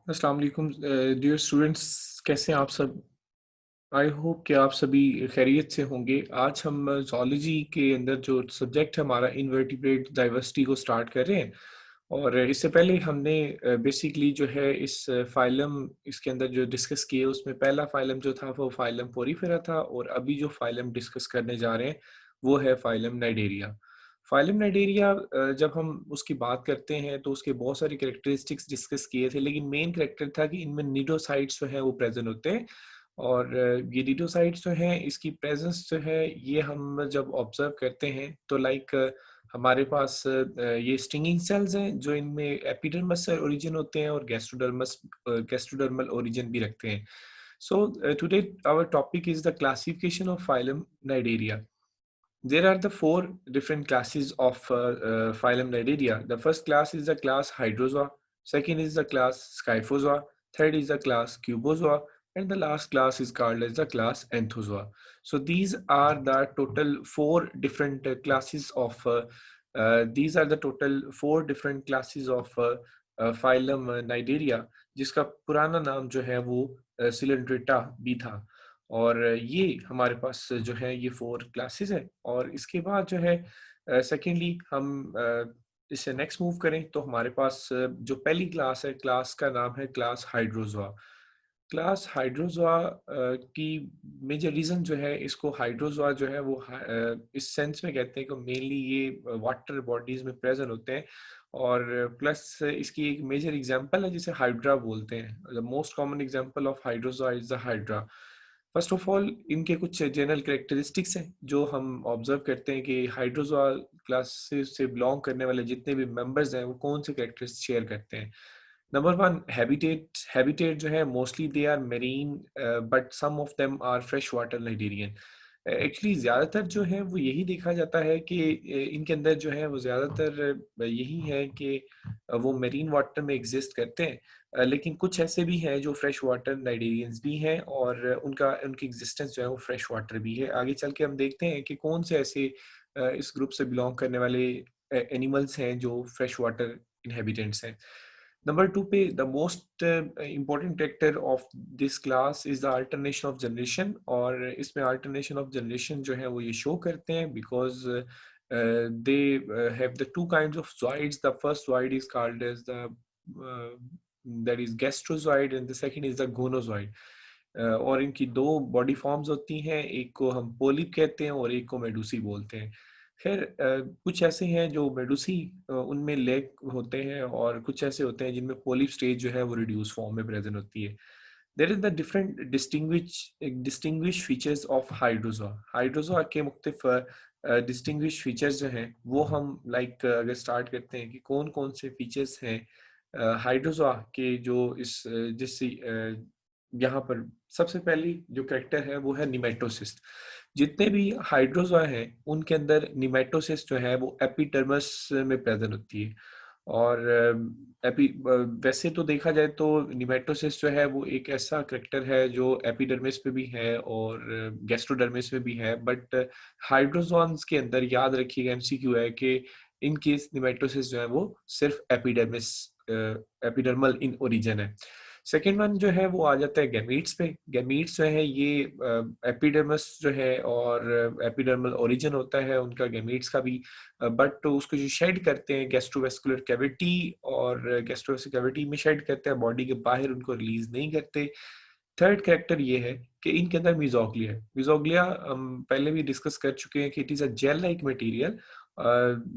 अस्सलाम वालेकुम dear students, कैसे हैं आप सब? आई होप कि आप सभी खैरियत से होंगे। आज हम ज़ूलॉजी के अंदर जो सब्जेक्ट है हमारा इनवर्टिब्रेट डाइवर्सिटी को स्टार्ट कर रहे हैं। और इससे पहले हमने बेसिकली जो है इस फाइलम इसके अंदर जो डिस्कस किए उसमें पहला फाइलम जो था वो फाइलम पोरीफेरा था, और अभी जो फाइलम डिस्कस करने जा रहे हैं वो है फाइलम नाइडेरिया। फाइलम नाइडेरिया जब हम उसकी बात करते हैं तो उसके बहुत सारी कैरेक्टरिस्टिक्स डिस्कस किए थे, लेकिन मेन कैरेक्टर था कि इनमें निडोसाइट्स जो है वो प्रेजेंट होते हैं। और ये निडोसाइट्स जो हैं इसकी प्रेजेंस जो है ये हम जब ऑब्जर्व करते हैं तो लाइक हमारे पास ये स्टिंगिंग सेल्स हैं जो इनमें एपिडर्मस से ओरिजिन होते हैं और गैस्ट्रोडर्मल ओरिजिन भी रखते हैं। So today our topic is the classification of phylum Cnidaria. There are the four different classes of phylum Nididia. The first class is the class Hydrozoa, second is the class Scyphozoa, third is the class Cubozoa, and the last class is called as the class Anthozoa. So these are the total four different classes of these are the total four different classes of phylum Nididia, जिसका पुराना नाम जो है वो Coelenterata भी था। और ये हमारे पास जो है ये 4 क्लासेस है। और इसके बाद जो है सेकेंडली हम इससे नेक्स्ट मूव करें तो हमारे पास जो पहली क्लास है, क्लास का नाम है क्लास हाइड्रोजोआ। क्लास हाइड्रोजोआ की मेजर रीज़न जो है, इसको हाइड्रोजोआ जो है वो इस सेंस में कहते हैं कि मेनली ये वाटर बॉडीज़ में प्रेज़ेंट होते हैं। और प्लस इसकी एक मेजर एग्जांपल है जिसे हाइड्रा बोलते हैं। The most common example of Hydrozoa is the hydra. First of all इनके कुछ जनरल कैरेक्टरिस्टिक्स हैं जो हम ऑब्जर्व करते हैं कि हाइड्रोजोआ क्लासेस से बिलोंग करने वाले जितने भी मेंबर्स हैं वो कौन से कैरेक्टर्स शेयर करते हैं। Number one, habitat. हैबिटेट जो है mostly they are marine, but some of them are fresh water cnidarian. Actually ज़्यादातर जो है वो यही देखा जाता है कि इनके अंदर जो है वो ज़्यादातर यही है कि वो मेरीन वाटर में एग्जिस्ट करते हैं। लेकिन कुछ ऐसे भी हैं जो फ्रेश वाटर नाइजीरियंस भी हैं, और उनकी एग्जिस्टेंस जो है वो फ्रेश वाटर भी है। आगे चल के हम देखते हैं कि कौन से ऐसे इस ग्रुप से बिलोंग करने वाले एनिमल्स हैं जो फ्रेश वाटर इनहेबिटेंट्स हैं। नंबर टू पे the most important factor of this class is the alternation of generation. और इसमें अल्टरनेशन ऑफ जनरेशन जो है वो ये शो करते हैं because they have the two kinds of zoids. The first zoid is called as the that is gastrozoid and the second is the gonozoid. और इनकी दो बॉडी फॉर्म्स होती हैं, एक को हम पोलिप कहते हैं और एक को मेडुसी बोलते हैं। खैर कुछ ऐसे हैं जो मेडुसी उनमें लेग होते हैं, और कुछ ऐसे होते हैं जिनमें पोलिप स्टेज जो है वो रिड्यूस फॉर्म में प्रेजेंट होती है। There is the different distinguish features of hydrozoa. Hydrozoa के मुख्तलिफ डिस्टिंग्विश फीचर्स जो हैं वो हम अगर स्टार्ट करते हैं कि कौन कौन से फीचर्स हैं हाइड्रोजोआ के, जो जिससे यहाँ पर सबसे पहली जो कैरेक्टर है वो है निमेटोसिस्ट। जितने भी हाइड्रोजोआ हैं उनके अंदर निमेटोसिस जो है वो एपिडर्मिस में प्रेजेंट होती है। और वैसे तो देखा जाए तो निमेटोसिस जो है वो एक ऐसा कैरेक्टर है जो एपिडर्मिस पे भी है और गैस्ट्रोडर्मिस में भी है, बट हाइड्रोजोन्स के अंदर याद रखिएगा एमसीक्यू है कि इन केस निमेटोसिस जो है वो सिर्फ एपिडर्मल इन ओरिजिन है। सेकेंड वन जो है वो आ जाता है गैमीट्स पे। गैमीट्स जो है ये एपिडर्मस जो है और एपिडर्मल ओरिजिन होता है उनका गैमीट्स का भी, बट तो उसको जो शेड करते हैं गैस्ट्रोवेस्कुलर कैविटी, और गैस्ट्रोवेस्कुलर कैविटी में शेड करते हैं, बॉडी के बाहर उनको रिलीज नहीं करते। थर्ड कैरेक्टर ये है कि इनके अंदर मिजोग्लिया है। मिजोग्लिया हम पहले भी डिस्कस कर चुके हैं कि it is a gel like material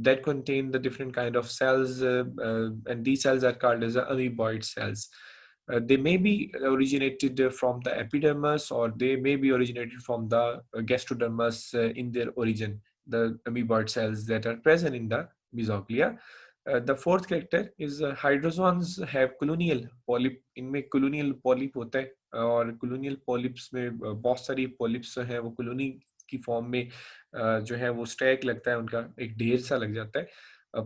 that contain the different kind of cells, and these cells are called as the amoeboid cells. They may be originated from the epidermis, or they may be originated from the gastrodermis in their origin, the amoeboid cells that are present in the mesoglea. The fourth character is hydrozoans have colonial polyp. इनमें colonial polyp होता है, और colonial polyps में बहुत सारी polyps जो है वो colony की फॉर्म में जो है वो स्टैक लगता है, उनका एक ढेर सा लग जाता है।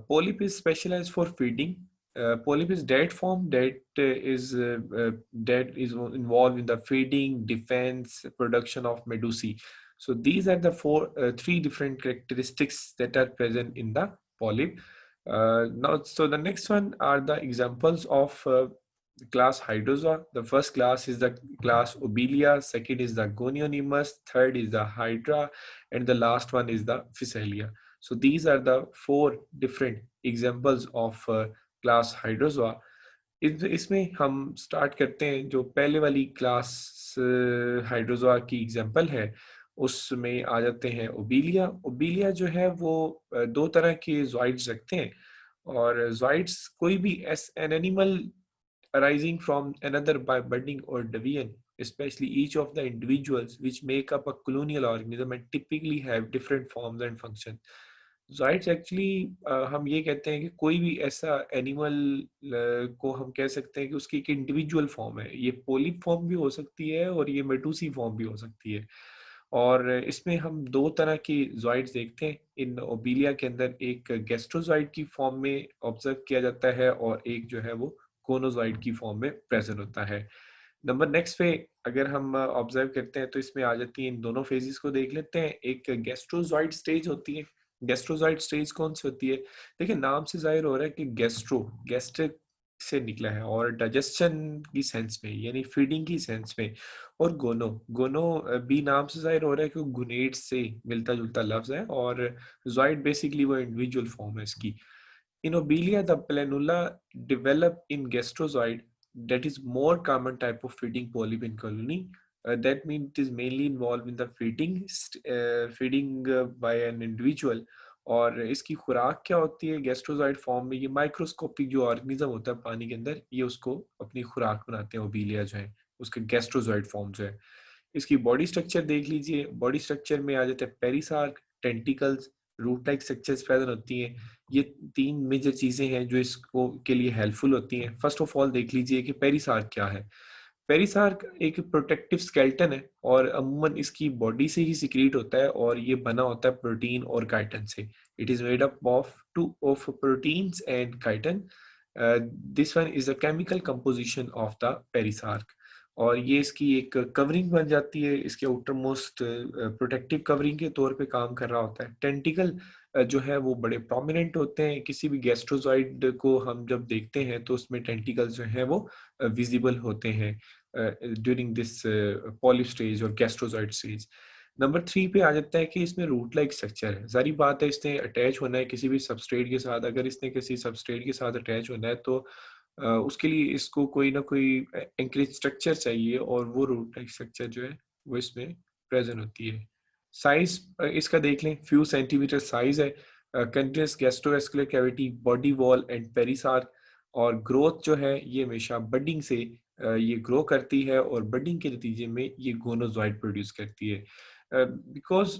Polyp is specialise for feeding. Polyp is dead form that is involved in the feeding, defense, production of medusae. So these are the three different characteristics that are present in the polyp. Now, so the next one are the examples of class Hydrozoa. The first class is the class Obelia, second is the Gonionimus, third is the Hydra, and the last one is the Physalia. So these are the four different examples of class Hydrozoa. इसमें हम start करते हैं जो पहले वाली class Hydrozoa की example है उसमें आ जाते हैं ओबीलिया। ओबीलिया जो है वो दो तरह के जॉइड्स रखते हैं और जॉइड्स कोई भी S an animal arising from another by budding or deviant, especially each of the individuals which make up a colonial organism and typically have different forms and functions. Zoids actually हम ये कहते हैं कि कोई भी ऐसा एनिमल को हम कह सकते हैं कि उसकी एक इंडिविजुअल फॉर्म है। ये पोलिप फॉर्म भी हो सकती है और ये मेडूसी फॉर्म भी हो सकती है। और इसमें हम दो तरह की जॉइड्स देखते हैं इन ओबीलिया के अंदर, एक गैस्ट्रोजॉइड की फॉर्म में ऑब्जर्व किया जाता है और एक जो है वो कोनोजॉइड की फॉर्म में प्रेजेंट होता है। नंबर नेक्स्ट पे अगर हम ऑब्जर्व करते हैं तो इसमें आ जाती है, इन दोनों फेजेस को देख लेते हैं। एक गैस्ट्रोजॉइड स्टेज होती है। गैस्ट्रोजॉइड स्टेज कौन सी होती है? देखिए नाम से जाहिर हो रहा है कि गैस्ट्रो गैस्ट्रिक से निकला है और डाइजेशन की सेंस में यानी फीडिंग की सेंस में। और गोनो गोनो भी नाम से जाहिर हो रहा है कि गुनेट से मिलता जुलता लफ्ज है और जॉइड बेसिकली वो इंडिविजुअल फॉर्म है इसकी। In Obelia, the planula develop in gastrozoid, that is more common type of feeding polyp in colony. That means it is mainly involved in the feeding by an individual. और इसकी खुराक क्या होती है गैस्ट्रोजॉइड form में? ये माइक्रोस्कोपिक जो organism होता है पानी के अंदर, ये उसको अपनी खुराक बनाते हैं ओबीलिया जो है, उसका गैस्ट्रोजॉइड फॉर्म जो है। इसकी बॉडी स्ट्रक्चर देख लीजिए। बॉडी स्ट्रक्चर में आ जाते हैं perisarc, tentacles, root like structures present होती हैं। ये तीन मेजर चीजें हैं जो इसको के लिए हेल्पफुल होती हैं। फर्स्ट ऑफ ऑल देख लीजिए कि पेरिसार्क क्या है। पेरिसार्क एक प्रोटेक्टिव स्केलेटन है और अमूमन इसकी बॉडी से ही सिक्रीट होता है और ये बना होता है प्रोटीन और काइटन से। It is made up of proteins and chitin. This one is the chemical composition of the perisarc. और ये इसकी एक कवरिंग बन जाती है, इसके आउटर मोस्ट प्रोटेक्टिव कवरिंग के तौर पे काम कर रहा होता है। टेंटिकल जो है वो बड़े प्रोमिनेंट होते हैं। किसी भी गैस्ट्रोजॉइड को हम जब देखते हैं तो उसमें टेंटिकल्स जो हैं वो विजिबल होते हैं ड्यूरिंग दिस पॉलिप स्टेज और गैस्ट्रोजॉइड स्टेज। नंबर 3 पे आ जाता है कि इसमें रूट लाइक स्ट्रक्चर है। सारी बात है, इसने अटैच होना है किसी भी सबस्ट्रेट के साथ। अगर इसने किसी सबस्ट्रेट के साथ अटैच होना है तो उसके लिए इसको कोई ना कोई एंकरेज स्ट्रक्चर चाहिए और वो रूट लाइक स्ट्रक्चर जो है वो इसमें प्रेजेंट होती है। साइज इसका देख लें, फ्यू सेंटीमीटर साइज है। Continuous gastrovascular cavity, body wall and perisarc. और ग्रोथ जो है ये हमेशा बडिंग से ये ग्रो करती है और बडिंग के नतीजे में ये गोनोजॉइड प्रोड्यूस करती है। Because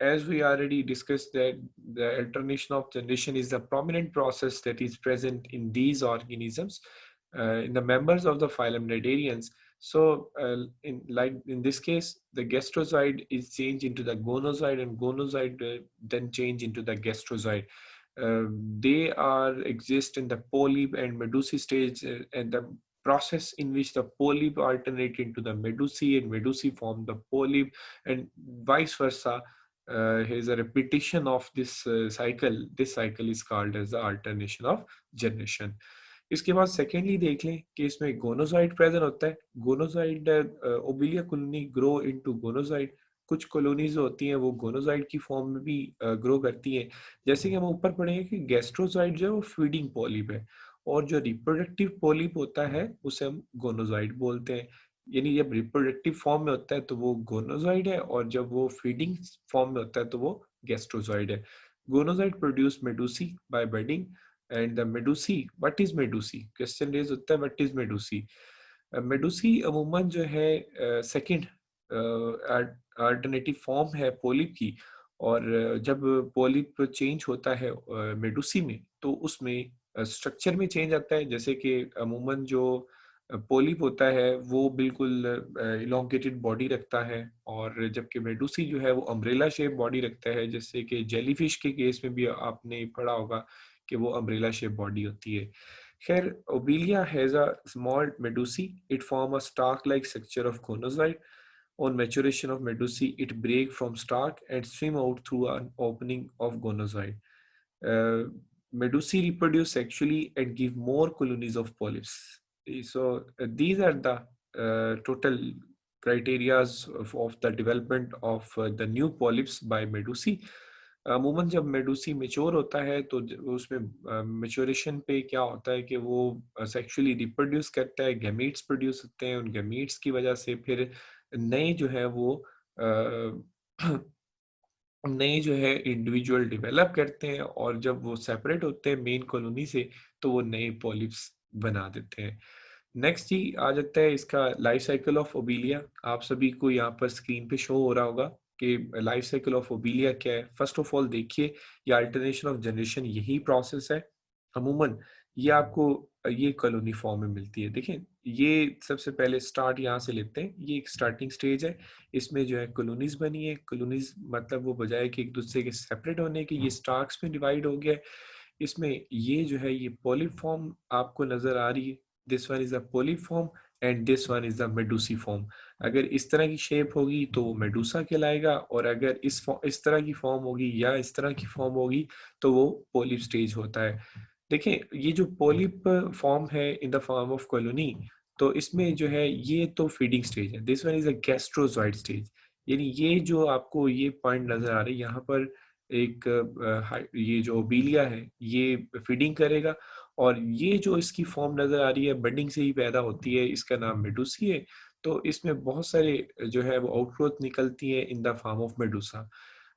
as we already discussed that the alternation of generation is a prominent process that is present in these organisms, in the members of the phylum Cnidarians. So in this case, the gastrozoid is changed into the gonozoid and gonozoid then change into the gastrozoid. They are exist in the polyp and medusae stage, and the process in which the polyp alternate into the medusae and medusae form the polyp and vice versa. Here's a repetition of this cycle. This cycle is called as the alternation of generation. इसके बाद secondly देख लें कि इसमें गोनोसाइड present होता है। गोनोसाइड Obelia colony grow into गोनोसाइड। कुछ colonies होती हैं वो गोनोसाइड की फॉर्म में भी ग्रो करती हैं। जैसे कि हम ऊपर पढ़ेंगे कि गैस्ट्रोसाइड जो है वो फीडिंग पॉलिप है और जो रिप्रोडक्टिव पॉलिप होता है उसे हम गोनोसाइड बोलते हैं। यानी जब रिप्रोडक्टिव फॉर्म में होता है तो वो गोनोसाइड है और जब वो फीडिंग फॉर्म में होता है तो वो गैस्ट्रोसाइड है। Gonozooid produce medusae by budding and the medusae. What is medusae? Question raise होता है, व्हाट इज मेडुसी? मेडुसी अमूमन जो है सेकंड अल्टरनेटिव फॉर्म है पोलिप की। और जब पोलिप चेंज होता है मेडुसी में तो उसमें स्ट्रक्चर में चेंज आता है। जैसे कि अमूमन जो पोलिप होता है वो बिल्कुल इलोंगेटेड बॉडी रखता है और जबकि मेडुसी जो है वो अम्ब्रेला शेप बॉडी रखता है। जैसे कि जेलीफिश के केस में भी आपने पढ़ा होगा कि वो अम्ब्रेला शेप बॉडी होती है। खैर, Obelia has a small medusae. It form a stalk like structure of gonozooid. On maturation of medusae, it break from stalk and swim out through an opening of gonozoid. Uh, Medusae reproduce sexually and give more colonies of polyps. So these are the total criterias of the development of the new polyps by मेडूसी. अमूमन जब मेडूसी mature होता है तो उसमें maturation पे क्या होता है कि वो सेक्सुअली रिप्रोड्यूस करता है, गैमीट्स प्रोड्यूस होते हैं, उन गैमीट्स की वजह से फिर नए जो है वो नए जो है इंडिविजुअल डेवलप करते हैं और जब वो सेपरेट होते हैं मेन कॉलोनी से तो वो नए पॉलिप्स बना देते हैं। नेक्स्ट जी आ जाता है इसका लाइफ साइकिल ऑफ ओबीलिया। आप सभी को यहाँ पर स्क्रीन पे शो हो रहा होगा कि लाइफ साइकिल ऑफ ओबीलिया क्या है। फर्स्ट ऑफ ऑल देखिए, ये अल्टरनेशन ऑफ जनरेशन यही प्रोसेस है। अमूमन ये आपको ये कॉलोनी फॉर्म में मिलती है। देखिए, ये सबसे पहले स्टार्ट यहाँ से लेते हैं। ये एक स्टार्टिंग स्टेज है। इसमें जो है कॉलोनीज बनी है। कॉलोनीज मतलब वो बजाय कि एक दूसरे के सेपरेट होने के, ये स्टार्क्स में डिवाइड हो गया है। इसमें ये जो है ये पॉलिप फॉर्म आपको नजर आ रही है। This one is a polyp form and this one is the medusae form. अगर इस तरह की शेप होगी तो वो मेडूसा कहलाएगा, और अगर इस तरह की फॉर्म होगी या इस तरह की फॉर्म होगी तो वो पॉलिप स्टेज होता है। देखिए, ये जो पॉलिप फॉर्म है in the form of colony, तो इसमें जो है ये तो फीडिंग स्टेज है। This one is a गैस्ट्रोजॉइड stage. यानी ये जो आपको ये पॉइंट नजर आ रही है यहाँ पर, एक ये जो ओबीलिया है ये फीडिंग करेगा, और ये जो इसकी फॉर्म नजर आ रही है बडिंग से ही पैदा होती है, इसका नाम मेडूसी है। तो इसमें बहुत सारे जो है वो आउटग्रोथ निकलती है in the form of Medusa.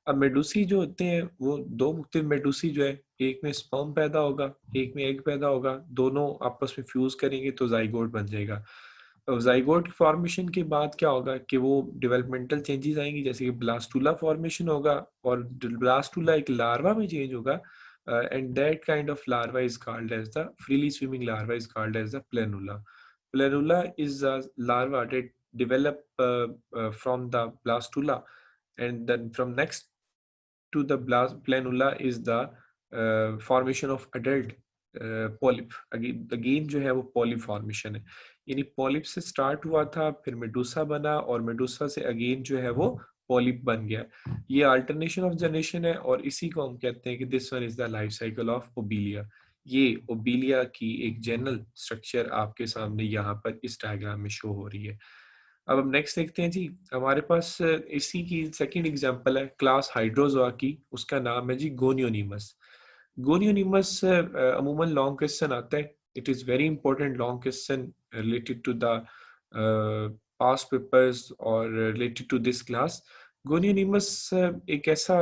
अब मेडूसी जो होते हैं वो दो मुख्तलिफ मेडूसी जो है, एक में स्पर्म पैदा होगा, एक में एग पैदा होगा, दोनों आपस में फ्यूज करेंगे तो जाइगोट बन जाएगा। जाइगोट फॉर्मेशन के बाद क्या होगा कि वो डेवलपमेंटल चेंजेस आएंगी, जैसे कि ब्लास्टूला फॉर्मेशन होगा, और ब्लास्टूला एक लार्वा में चेंज होगा, and that kind of larva is called as the freely swimming larva is called as the planula. Planula is a larva that develop from the blastula, and then from next to the planula is the formation of adult polyp। Again जो है वो polyp formation है। यानी polyp से start हुआ था, फिर Medusa बना, और मेडूसा से अगेन जो है वो पॉलिप बन गया। ये अल्टरनेशन ऑफ जनरेशन है, और इसी को हम कहते हैं कि this one is the life cycle of Obelia. ये ओबीलिया की एक जनरल स्ट्रक्चर आपके सामने यहाँ पर इस डायग्राम में शो हो रही है। अब हम नेक्स्ट देखते हैं जी। हमारे पास इसी की सेकंड एग्जांपल है क्लास हाइड्रोजोआ की। उसका नाम है जी गोनियोनिमस। गोनियोनिमस अमूमन लॉन्ग क्वेश्चन आता है। It is very important long question related to the past papers और related to this class. Gonionemus एक ऐसा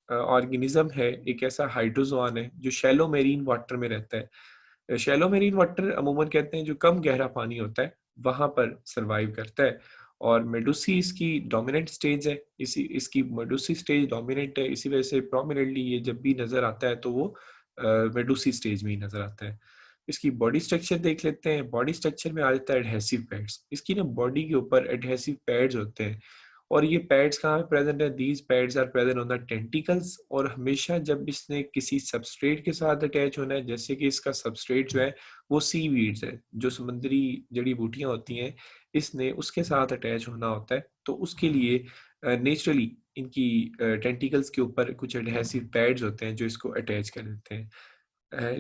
ऑर्गेनिज्म है, एक ऐसा हाइड्रोजोआन है जो शैलो मेरीन वाटर में रहता है। शैलो मेरीन वाटर अमूमन कहते हैं जो कम गहरा पानी होता है, वहां पर सरवाइव करता है। और मेडूसी इसकी डोमिनेंट स्टेज है। इसी इसकी मेडूसी स्टेज डोमिनेंट है, इसी वजह से प्रोमिनेंटली ये जब भी नजर आता है तो वो मेडूसी स्टेज में ही नजर आता है। इसकी बॉडी स्ट्रक्चर देख लेते हैं। बॉडी स्ट्रक्चर में आ जाता है एडहेसिव पैड्स। इसकी ना बॉडी के ऊपर एडहेसिव पैड्स होते हैं, और ये पैड्स कहाँ पे प्रेजेंट है? These pads are present on the tentacles. और हमेशा जब इसने किसी सबस्ट्रेट के साथ अटैच होना है, जैसे कि इसका सबस्ट्रेट जो है वो सी वीड्स है, जो समुद्री जड़ी बूटियां होती हैं, इसने उसके साथ अटैच होना होता है, तो उसके लिए नेचुरली इनकी टेंटिकल्स के ऊपर कुछ एडहेसिव पैड्स होते हैं जो इसको अटैच कर देते हैं।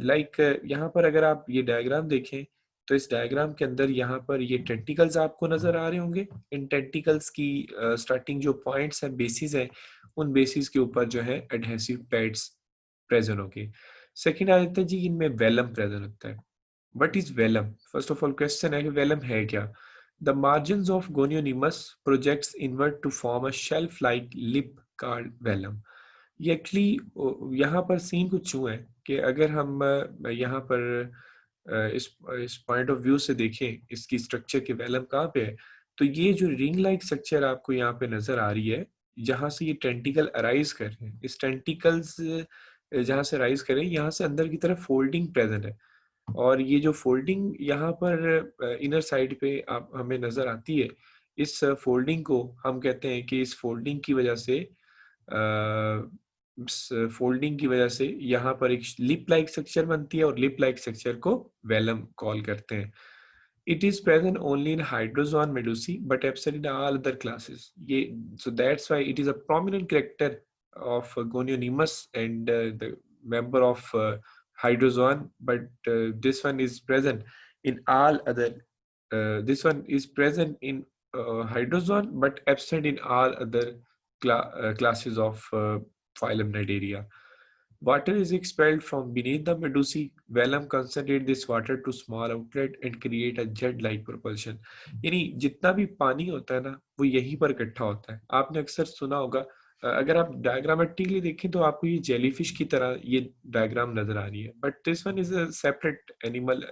लाइक यहाँ पर अगर आप ये डायग्राम देखें, तो इस डायग्राम के अंदर यहाँ पर ये टेंटिकल्स आपको नजर आ रहे होंगे। इन टेंटिकल्स की स्टार्टिंग जो पॉइंट्स हैं, बेसिस हैं, उन बेसिस के ऊपर जो है एडहेसिव पैड्स प्रेजेंट होंगे। सेकेंड आ जाता है जी, इनमें वेलम प्रेजेंट होता है। What is vellum? First of all, question है कि vellum है क्या? The margins of Gonionimus projects inward to form a shelf-like lip called vellum. ये एक्चुअली यहाँ पर सीन कुछ यूँ है कि अगर हम यहाँ पर इस पॉइंट ऑफ व्यू से देखें इसकी स्ट्रक्चर के वेलम कहाँ पे है, तो ये जो रिंग लाइक स्ट्रक्चर आपको यहाँ पे नजर आ रही है, जहाँ से ये टेंटिकल अराइज कर रहे हैं, इस टेंटिकल्स जहाँ से अराइज कर रहे हैं, यहाँ से अंदर की तरफ फोल्डिंग प्रेजेंट है। और ये जो फोल्डिंग यहाँ पर इनर साइड पे आप हमें नजर आती है, इस फोल्डिंग को हम कहते हैं कि इस फोल्डिंग की वजह से इस फोल्डिंग की वजह से यहाँ पर एक लिप लाइक स्ट्रक्चर बनती है, और लिप लाइक स्ट्रक्चर को वेलम कॉल करते हैं। It is present only in hydrozoan medusae but absent in all other classes. ये so that's why it is a prominent character of Gonionemus and the member of hydrozoan, but this one is present in all other. This one is present in hydrozoan but absent in all other classes of phylum Cnidaria. Water is expelled from beneath the medusae. Vellum concentrate this water to small outlet and create a jet-like propulsion. यानी जितना भी पानी होता है ना वो यहीं पर इकट्ठा होता है. आपने अक्सर सुना होगा, अगर आप डायग्रामेटिकली देखें तो आपको ये जेलीफिश की तरह ये डायग्राम नजर आ रही है, but this one is a separate animal.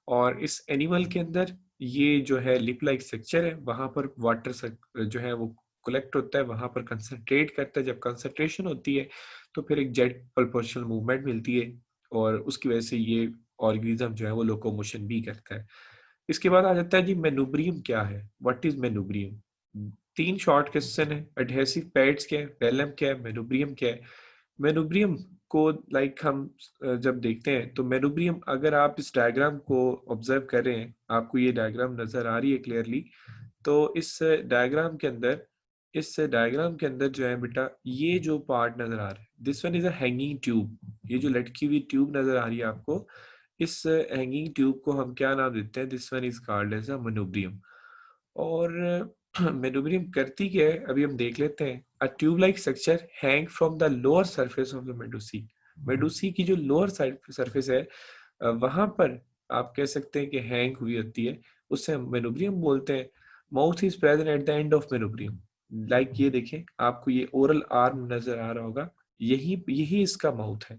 और इस एनिमल के अंदर ये जो है लिप लाइक स्ट्रक्चर है, वहां पर वाटर जो है वो कलेक्ट होता है, वहां पर कंसंट्रेट करता है. जब कंसंट्रेशन होती है तो फिर एक जेट प्रोपोर्शनल मूवमेंट मिलती है और उसकी वजह से ये ऑर्गेनिज्म जो है वो लोकोमोशन भी करता है. इसके बाद आ जाता है जी मेनुब्रियम क्या है, what is manubrium. 3 short question है. एडहेसिव पैड्स क्या है, वेलम क्या है, मेनुब्रियम क्या है. मेनुब्रियम को हम जब देखते हैं तो मेनुब्रियम, अगर आप इस डायग्राम को ऑब्जर्व कर रहे हैं, आपको ये डायग्राम नजर आ रही है क्लियरली, तो डायग्राम के अंदर इस डायग्राम के अंदर जो है बेटा ये जो पार्ट नजर आ रहा है, this one is a hanging tube. ये जो लटकी हुई ट्यूब नजर आ रही है आपको, इस हैंगिंग ट्यूब को हम क्या नाम देते हैं, this one is called as a manubrium. और मेनुब्रियम करती क्या है अभी हम देख लेते हैं. A tube like structure hang from the lower surface of the medusae. Medusae की जो लोअर सरफेस है, वहां पर आप कह सकते हैं कि हैंग हुई होती है, उससे हम मेनुब्रियम बोलते हैं. Mouth is present at the end of manubrium. Like ये देखें, आपको ये ओरल आर्म नजर आ रहा होगा, यही यही इसका माउथ है.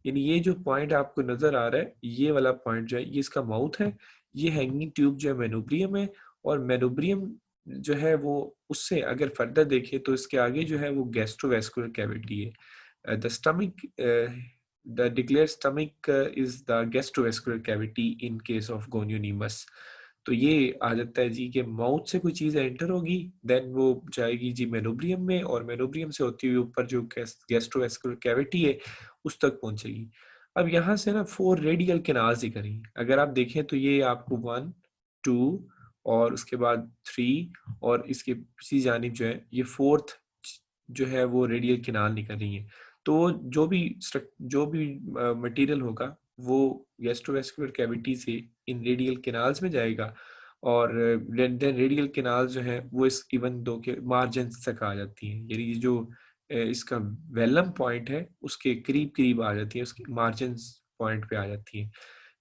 यानी ये जो पॉइंट आपको नजर आ रहा है, ये वाला पॉइंट जो है ये इसका माउथ है. ये हैंगिंग ट्यूब जो है मेनुब्रियम है. और मेनुब्रियम जो है वो उससे अगर फर्दर देखें तो इसके आगे जो है वो गैस्ट्रोवेस्कुलर कैविटी है. The stomach, the declare stomach is the gastrovascular cavity in case of Gonionemus. तो ये आ जाता है जी कि माउथ से कोई चीज एंटर होगी, देन वो जाएगी जी मेनोब्रियम में, और मेनोब्रियम से होती हुई ऊपर जो गैस्ट्रोवेस्कुलर कैविटी है उस तक पहुंचेगी. अब यहाँ से ना 4 रेडियल कैनाल्स ही करेंगे. अगर आप देखें तो ये आपको 1, 2 और उसके बाद 3, और इसके पिछली जानिब जो है ये 4th जो है वो रेडियल कैनाल निकल रही है. तो जो भी मटेरियल होगा वो गैस्ट्रोवेस्कुलर कैविटी से इन रेडियल कैनाल्स में जाएगा, और देन रेडियल कैनाल जो है वो इस इवन दो के मार्जिन तक आ जाती हैं. यानी ये जो इसका वेलम पॉइंट है उसके करीब करीब आ जाती है, उसके मार्जिन पॉइंट पे आ जाती है.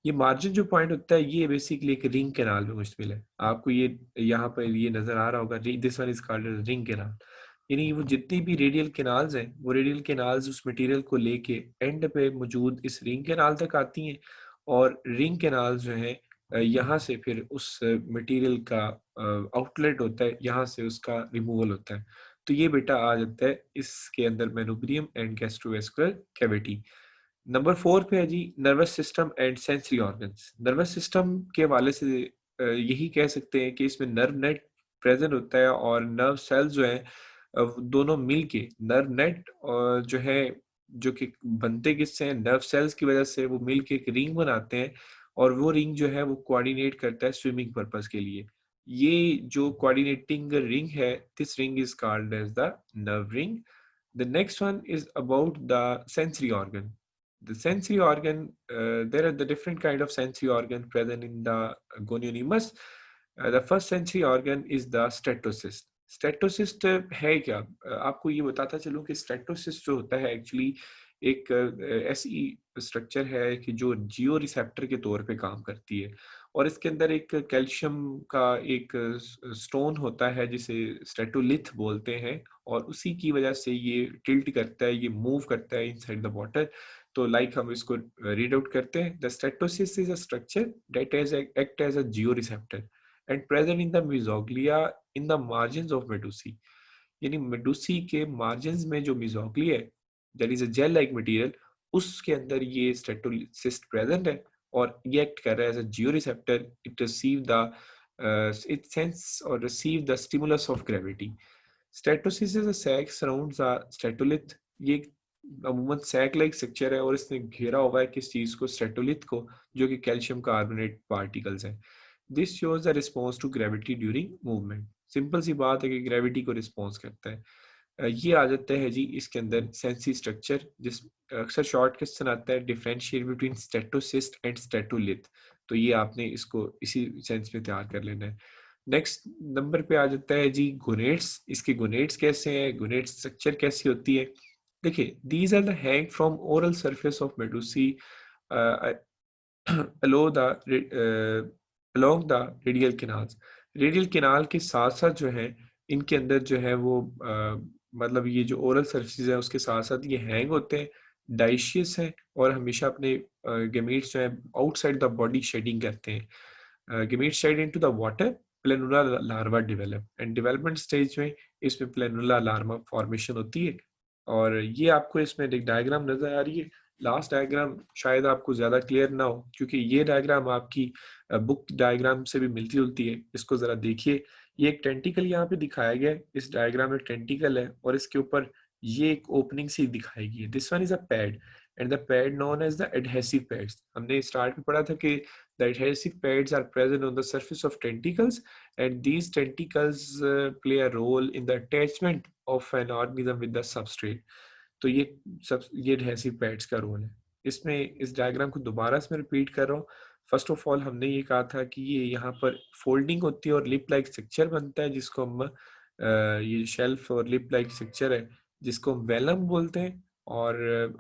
ये मार्जिन जो पॉइंट होता है ये बेसिकली एक रिंग कैनाल में मुश्तमिल है. आपको ये यहाँ पर ये नजर आ रहा होगा, this one is called ring canal. यानी वो जितनी भी रेडियल कैनाल्स हैं, वो रेडियल कैनाल्स उस मटेरियल को लेके एंड पे मौजूद इस रिंग कैनाल तक आती हैं, और रिंग कैनाल जो है यहाँ से फिर उस मटेरियल का आउटलेट होता है, यहाँ से उसका रिमूवल होता है. तो ये बेटा आ जाता है इसके अंदर manubrium and gastrovascular cavity. Number 4 पे है जी nervous system and sensory organs. Nervous system के हवाले से यही कह सकते हैं कि इसमें नर्व नेट प्रेजेंट होता है, और नर्व सेल्स जो है दोनों मिलके नर्व नेट जो है, जो कि बनते किससे हैं, नर्व सेल्स की वजह से वो मिलके एक रिंग बनाते हैं, और वो रिंग जो है वो कोऑर्डिनेट करता है स्विमिंग पर्पस के लिए. ये जो कोऑर्डिनेटिंग रिंग है, this ring is called as the nerve ring. The next one is about the sensory organ. The sensory organ, there are the different kind of sensory organ present in the gonionimus. The first sensory organ is the stetocyst. Statocyst है क्या? आपको ये बताता चलूं कि statocyst जो होता है एक्चुअली एक ऐसी स्ट्रक्चर है कि जो जियो रिसेप्टर के तौर पे काम करती है, और इसके अंदर एक कैल्शियम का एक स्टोन होता है जिसे स्टेटोलिथ बोलते हैं, और उसी की वजह से ये टिल्ट करता है, ये मूव करता है इनसाइड द वाटर. तो हम इसको रीड आउट करते हैं. The statocyst is a structure that as act as a geo receptor and present in the mesoglea in the margins of medusae. यानी मेडुसी के मार्जिन्स में जो मिजोग्लिया है, that is a gel like material, उसके अंदर ये statocyst present है, और ये एक्ट कर रहा है as a geo receptor. It receive the it sense or receive the stimulus of gravity. Statocyst is a sac surrounds a statolith. ये अमूमन सैक लाइक स्ट्रक्चर है, और इसने घेरा हुआ है किस चीज को, स्टेटोलिथ को, जो कि कैल्शियम कार्बोनेट पार्टिकल्स हैं. This shows the response to gravity during movement. Simple सी बात है कि ग्रेविटी को रिस्पॉन्स करता है. ये आ जाता है जी इसके अंदर सेंसी स्ट्रक्चर, जिस अक्सर शॉर्ट क्वेश्चन आता है, डिफरेंशिएट बिटवीन स्टेटोसिस्ट एंड स्टेटोलिथ. तो ये आपने इसको इसी सेंस में तैयार कर लेना है। नेक्स्ट नंबर पे आ जाता है जी गोनेट्स। इसके गोनेट्स कैसे हैं, गोनेट स्ट्रक्चर कैसी होती है। देखिए, these are the hang from oral surface of medusae along the radial canals. Radial canal के साथ साथ जो है इनके अंदर जो है वो मतलब ये जो ओरल सर्फेसिस है उसके साथ साथ ये हैंग होते हैं, डाइशियस हैं और हमेशा अपने गेमीट्स जो है आउटसाइड द बॉडी शेडिंग करते हैं। Gametes shed into the water, planula larva develop and development stage में इसमें प्लेनुला लार्वा फॉर्मेशन होती है। और ये आपको इसमें एक डायग्राम नजर आ रही है। लास्ट डायग्राम शायद आपको ज़्यादा क्लियर ना हो क्योंकि ये डायग्राम आपकी बुक डायग्राम से भी मिलती जुलती है। इसको ज़रा देखिए, ये एक टेंटिकल यहाँ पे दिखाया गया है। इस डायग्राम में टेंटिकल है और इसके ऊपर ये एक ओपनिंग सी दिखाई गई है। This one is a pad and the pad known as the adhesive pads. हमने स्टार्ट में पढ़ा था कि the adhesive pads are present on the surface of tentacles and these tentacles play a role in the attachment of an organism with the substrate। तो ये adhesive pads का role है इसमें। इस डायग्राम को दोबारा से मैं रिपीट कर रहा हूँ। फर्स्ट ऑफ ऑल हमने ये कहा था कि ये यहाँ पर फोल्डिंग होती है और लिप लाइक स्ट्रक्चर बनता है जिसको हम ये शेल्फ और लिप लाइक स्ट्रक्चर है जिसको हम वेलम बोलते हैं। और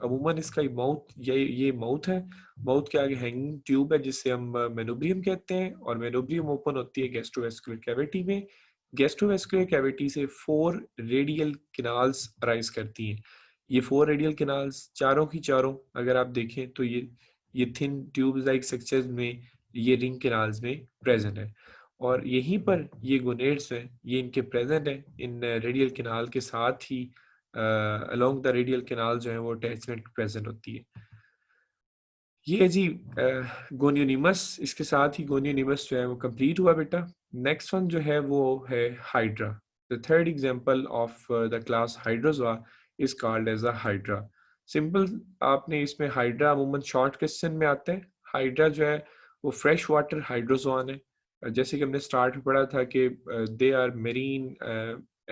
अमूमन इसका ये माउथ है। माउथ के आगे हैंगिंग ट्यूब है जिसे हम मेनोब्रियम कहते हैं और मेनोब्रियम ओपन होती है गैस्ट्रोवेस्कुलर कैविटी में। गैस्ट्रोवेस्कुलर कैविटी से 4 रेडियल कैनाल्स अराइज करती हैं। ये 4 रेडियल कैनाल्स चारों की चारों अगर आप देखें तो ये थिन ट्यूब्स लाइक स्ट्रक्चर्स में ये रिंग कैनाल्स में प्रेजेंट है। और यहीं पर ये गोनेड्स हैं, ये इनके प्रेजेंट है इन रेडियल कैनाल के साथ ही अलोंग द रेडियल कैनाल जो है वो अटैचमेंट प्रेजेंट होती है। ये है जी गोनियोनिमस। इसके साथ ही गोनियोनिमस जो है वो कंप्लीट हुआ बेटा। नेक्स्ट वन जो है वो है hydra. The third example of the class hydrozoa is called as a hydra. Simple आपने इसमें हाइड्रा अमूमन शॉर्ट क्वेश्चन में आते हैं। हाइड्रा जो है वो फ्रेश वाटर हाइड्रोजोआन है। जैसे कि हमने स्टार्ट में पढ़ा था कि they are marine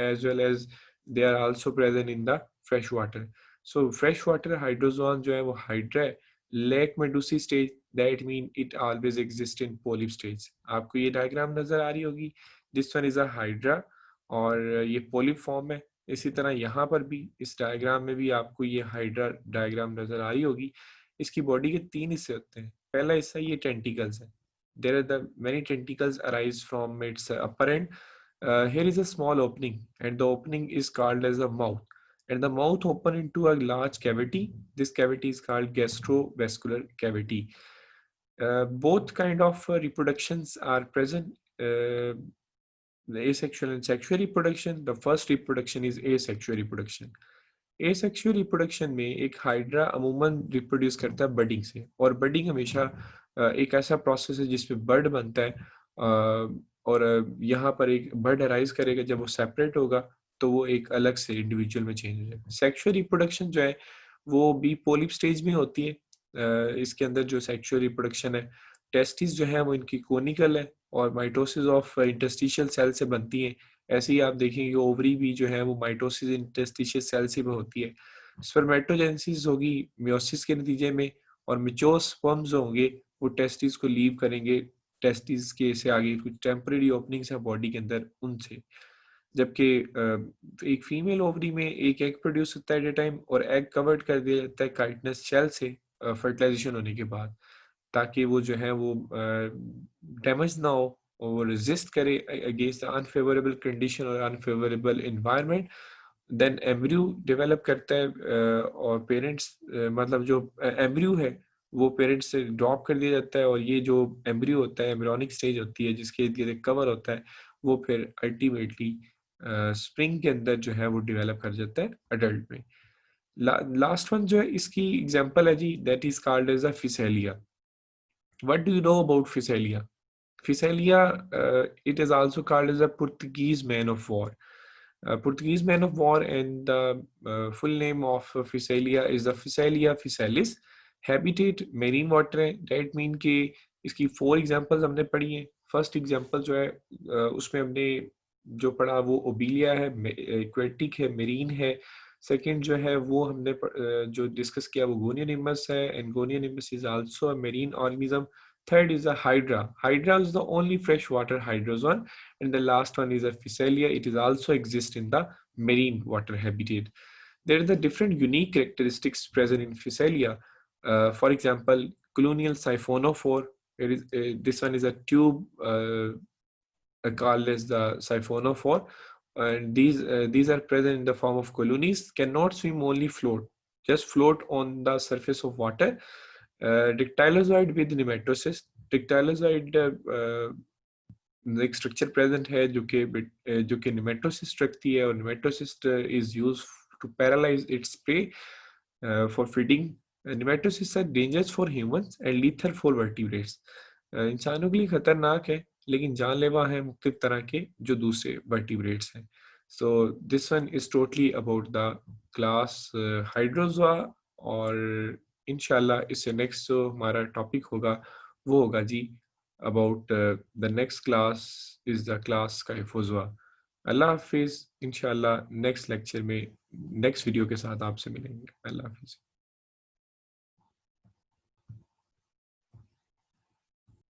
as well as they are also present in the fresh water. So fresh water hydrozoan जो है वो हाइड्रा है। Lack medusae stage that mean it always exist in polyp stage. आपको ये डायग्राम नजर आ रही होगी। This one is a Hydra और ये पोलिप फॉर्म है। इसी तरह यहाँ पर भी इस डायग्राम में भी आपको ये हाइड्रा डायग्राम नजर आ रही होगी। इसकी बॉडी के 3 हिस्से होते हैं। पहला हिस्सा ये टेंटिकल्स है। There are the many tentacles arise from its upper end. here is a small opening and the opening is called as a mouth and the mouth open into a large cavity. This cavity is called gastrovascular cavity. Both kind of reproductions are present. The asexual and sexual reproduction. The first reproduction is asexual reproduction. Asexual reproduction में एक hydra अमूमन reproduce करता है budding से। और budding हमेशा एक ऐसा प्रोसेस है जिसमें बर्ड बनता है और यहाँ पर एक बर्ड अराइज करेगा। जब वो सेपरेट होगा तो वो एक अलग से इंडिविजुअल में चेंज हो जाएगा। सेक्सुअल रिप्रोडक्शन जो है वो भी पोलिप स्टेज में होती है। इसके अंदर जो सेक्सुअल रिप्रोडक्शन है, टेस्टिस जो है वो इनकी कोनिकल है और माइटोसिस ऑफ इंटरस्टिशियल सेल से बनती है। ऐसे ही आप देखेंगे ओवरी भी जो है वो माइटोसिस इंटरस्टिशियल सेल से होती है। स्पर्मेटोजेनेसिस होगी मियोसिस के नतीजे में और मिचोस स्पर्म्स होंगे वो टेस्टिस को लीव करेंगे। टेस्टिस के से आगे कुछ टेम्परेरी ओपनिंग्स है बॉडी के अंदर उनसे। जबकि एक फीमेल ओवरी में एक एग प्रोड्यूस होता है एट ए टाइम और एग कवर्ड कर दिया जाता है काइटनस शेल से फर्टिलाइजेशन होने के बाद, ताकि वो जो है वो डैमेज ना हो और रेजिस्ट करे अगेंस्ट अनफेवरेबल कंडीशन और unfavourable environment. Then embryo develop करता है और पेरेंट्स मतलब जो एम्ब्रियो है वो पेरेंट्स से ड्रॉप कर दिया जाता है और ये जो एम्ब्रियो होता है एम्ब्रियोनिक स्टेज होती है जिसके इर्द गिर्द कवर होता है वो फिर अल्टीमेटली स्प्रिंग के अंदर जो है वो डेवलप कर जाता है अडल्ट में। लास्ट वन जो है इसकी एग्जांपल है जी that is called as a Physalia. What do you know about Physalia? Physalia, it is also called as a Portuguese man of war. Portuguese man of war and the full name of Physalia is the Physalia physalis. Habitat marine water है। That mean कि इसकी 4 examples हमने पढ़ी हैं। First example जो है उसमें हमने जो पढ़ा वो ओबिलिया है, एक्वेटिक है, मेरीन है। सेकंड जो है वो हमने जो डिस्कस किया वो गोनियोनिमस है and Gonionemus is also a marine organism. Third is a hydra. Hydra is the only freshwater hydrozoan, and the last one is a physalia. It is also exist in the marine water habitat. There are the different unique characteristics present in physalia. For example, colonial siphonophore. This one is a tube called as the siphonophore, and these are present in the form of colonies. Cannot swim, only float. Just float on the surface of water. Dictylozoid with nematocyst. Dictylozoid एक structure present है जो कि nematocyst रखती है, और nematocyst is use to paralyse its prey for feeding. Nematocyst are dangerous for humans and lethal for vertebrates. इंसानों के लिए खतरनाक है, लेकिन जानलेवा है मुख्तलिफ तरह के जो दूसरे वर्टिब्रेट्स हैं. So this one is totally about the class Hydrozoa. और इंशाल्लाह इससे नेक्स्ट जो हमारा टॉपिक होगा वो होगा जी about the next class is the class Skyfozoa. अल्लाह हाफिज. इंशाल्लाह नेक्स्ट लेक्चर में नेक्स्ट वीडियो के साथ आपसे मिलेंगे. अल्लाह हाफिज.